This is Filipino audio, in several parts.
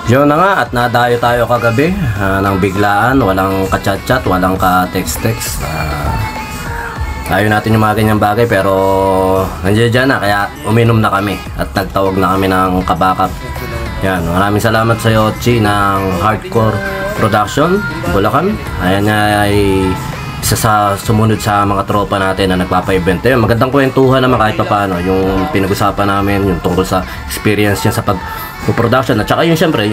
Yun na nga, at nadayo tayo kagabi ng biglaan, walang ka-chat-chat, walang ka-text-text. Ayaw natin yung mga ganyang bagay, pero nandiyan dyan na, kaya uminom na kami at nagtawag na kami ng kabakap. Yan, maraming salamat sa iyo, Chi, ng Hardcore Production, Bulacan. Ayan ay isa sa sumunod sa mga tropa natin na nagpapa-event. Ayun, magandang kwentuhan naman kahit paano yung pinag-usapan namin, yung tungkol sa experience niya sa pag-production at saka yung syempre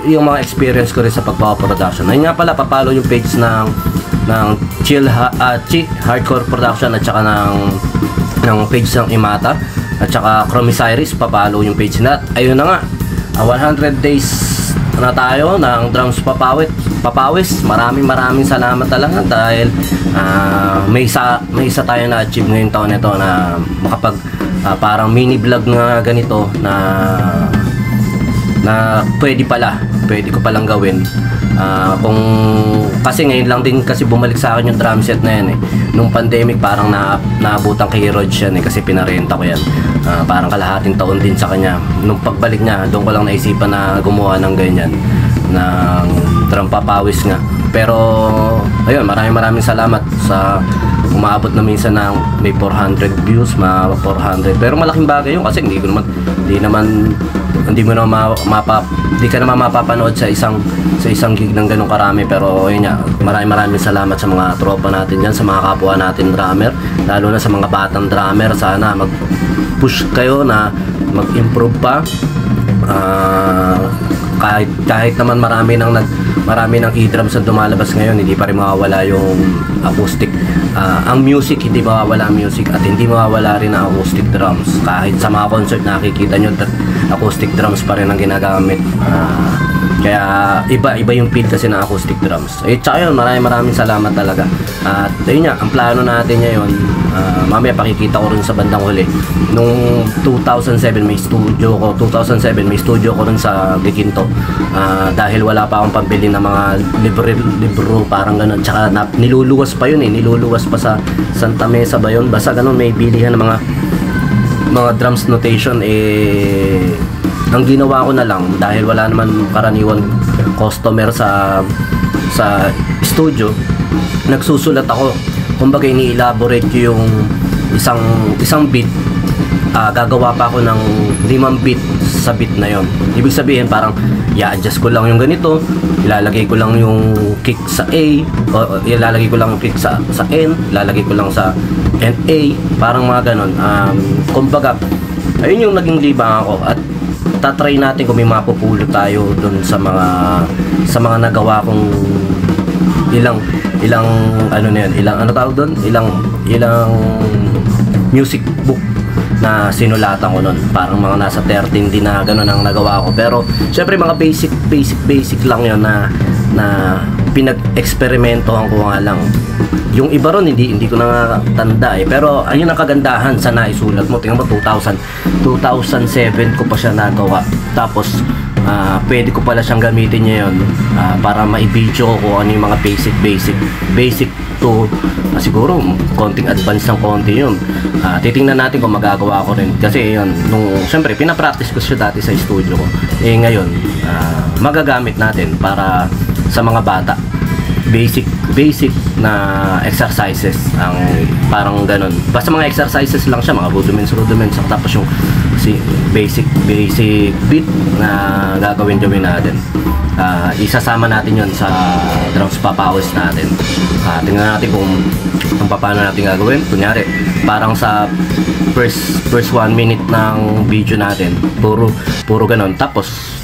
yung mga experience ko rin sa pagpapa-production. Ayun nga pala, papalo yung page ng Chi Hardcore Production at saka ng page ng Imata at saka Chromisyrus, papalo yung page na. Ayun na nga, 100 days na tayo ng drums papawis. Maraming salamat talaga dahil may isa tayo na achieve ngayong taon nito na makapag parang mini vlog na ganito na pwede ko palang gawin. Kung kasi ngayon lang din kasi bumalik sa akin yung drum set na yan nung pandemic, parang naabutan kay Rod yan kasi pinarenta ko yan. Parang kalahating taon din sa kanya. Nung pagbalik niya, doon ko lang naisipan na gumawa ng ganyan, ng drum papawis nga. Pero ayun, maraming salamat sa umaabot na minsan ng may 400 views, 400. Pero malaking bagay yun kasi hindi ka naman mapapanood sa isang gig ng ganong karami. Pero ayun nga, maraming salamat sa mga tropa natin dyan, sa mga kapwa natin drummer, lalo na sa mga batang drummer. Sana mag-push kayo na mag-improve pa. Kahit naman marami ng e-drums na dumalabas ngayon, hindi pa rin mawawala yung acoustic. Ang music, hindi mawawala ang music, at hindi mawawala rin ang acoustic drums. Kahit sa mga concert nakikita nyo, acoustic drums pa rin ang ginagamit. Kaya iba yung feel kasi ng acoustic drums. Tsaka yun, maraming salamat talaga. At ayun nga, ang plano natin ngayon, mamaya pakikita ko rin sa bandang huli. Nung 2007 may studio ko rin sa Giginto. Dahil wala pa akong pambili ng mga libro parang ganun. Tsaka niluluwas pa yun niluluwas pa sa Santa Mesa ba yun? Basta ganun, may bilihan ng mga drums notation. Ang ginawa ko na lang, dahil wala naman karaniwan customer sa studio, nagsusulat ako. Kumbaga ini-elaborate ko yung isang beat. Gagawa pa ako ng 5 beat sa beat na yon. Ibig sabihin, parang i-adjust ko lang yung ganito, ilalagay ko lang yung kick sa A, o ilalagay ko lang yung kick sa N, ilalagay ko lang sa NA, parang mga ganon. Kumbaga, ayun yung naging libang ako. At tatry natin kung may mapupulot tayo doon sa mga nagawa kong ilang ano na yun, ilang music book na sinulatan ko nun. Parang mga nasa 13 din na gano'n ang nagawa ko. Pero syempre mga basic lang yun na pinag-eksperimentohan ko nga lang. Yung iba ron hindi ko na tanda pero ayun ang kagandahan sa naisulat mo. Tingnan mo, 2007 ko pa siya nagawa. Tapos pwede ko pala siyang gamitin ngayon para maibidyo ko ano yung mga basic to siguro konting advance ng konti yun. Titingnan natin kung magagawa ko rin kasi yun, syempre pinapractice ko siya dati sa studio ko. Ngayon magagamit natin para sa mga bata. Basic na exercises, ang parang ganun. Basta mga exercises lang siya, mga rudiments, tapos yung basic beat na gagawin natin. Isasama natin yon sa drums papawis natin. Tingnan natin kung paano natin gagawin. Kunyari, parang sa first 1 minute ng video natin, puro ganun. Tapos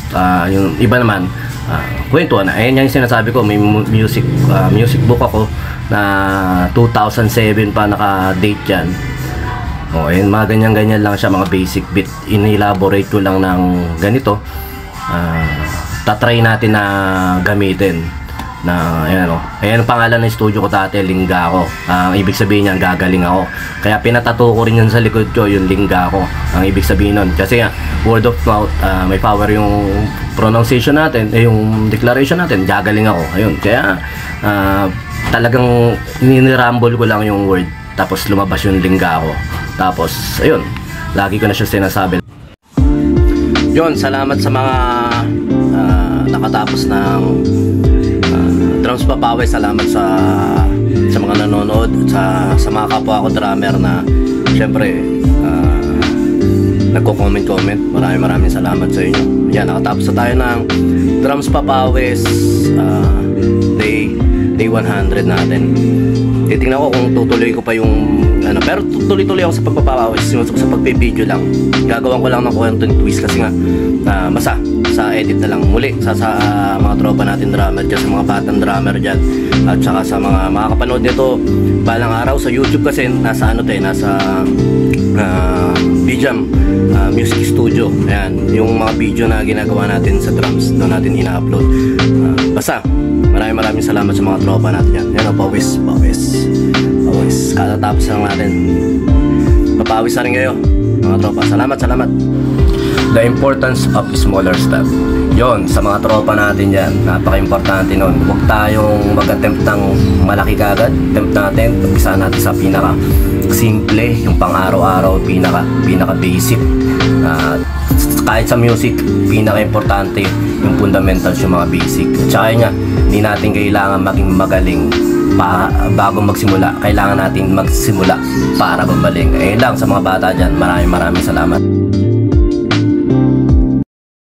yung iba naman, kwentuhan na. Ayan yung sinasabi ko, may music book ako na 2007 pa naka-date yan. Ayan, mga ganyan lang siya, mga basic beat. In-elaborate ko lang ng ganito. Tatry natin na gamitin na ayan ang pangalan ng studio ko dati, Lingga ako. Ibig sabihin niyan, gagaling ako. Kaya pinatato ko rin yun sa likod ko, yung Lingga ako. Ang ibig sabihin nun, kasi word of mouth, may power yung pronunciation natin, yung declaration natin, gagaling ako. Ayun, kaya talagang ninirambol ko lang yung word, tapos lumabas yung Lingga ako. Tapos ayun, lagi ko na siya sinasabi. Yun, salamat sa mga nakatapos ng Drums Papawi. Salamat sa mga nanonood, sa mga kapwa ko drummer na syempre nagko-comment. Maraming salamat sa inyo. Yan, nakatapos na tayo ng Drums Papawis day 100 natin. Titingnan ko kung tutuloy ko pa yung pero tuloy-tuloy ako sa pagpapawis, sa pagpe-video lang. Gagawin ko lang ng content twist kasi nga masa sa edit na lang muli sa mga tropa natin drummer dyan, sa mga batang drummer dyan, at saka sa mga makakapanood nito balang araw sa YouTube kasi nasa nasa Bijam Music Studio. Ayan, yung mga video na ginagawa natin sa drums doon natin ina-upload. Basta maraming salamat sa mga tropa natin yan. Yan o, pawis. Katatapos lang natin. Papawis na rin kayo mga tropa. Salamat. The importance of smaller step. Yon, sa mga tropa natin yan, napaka-importante nun. Huwag tayong mag-attempt ng malaki kagad. Attempt natin, umpisa natin sa pinaka simple, yung pang araw-araw, pinaka basic. Kahit sa music, pinaka-importante yung fundamentals, yung mga basic. Tsaka nga, hindi natin kailangan maging magaling bago magsimula. Kailangan natin magsimula para gumaling. Ayun lang sa mga bata dyan. Maraming salamat.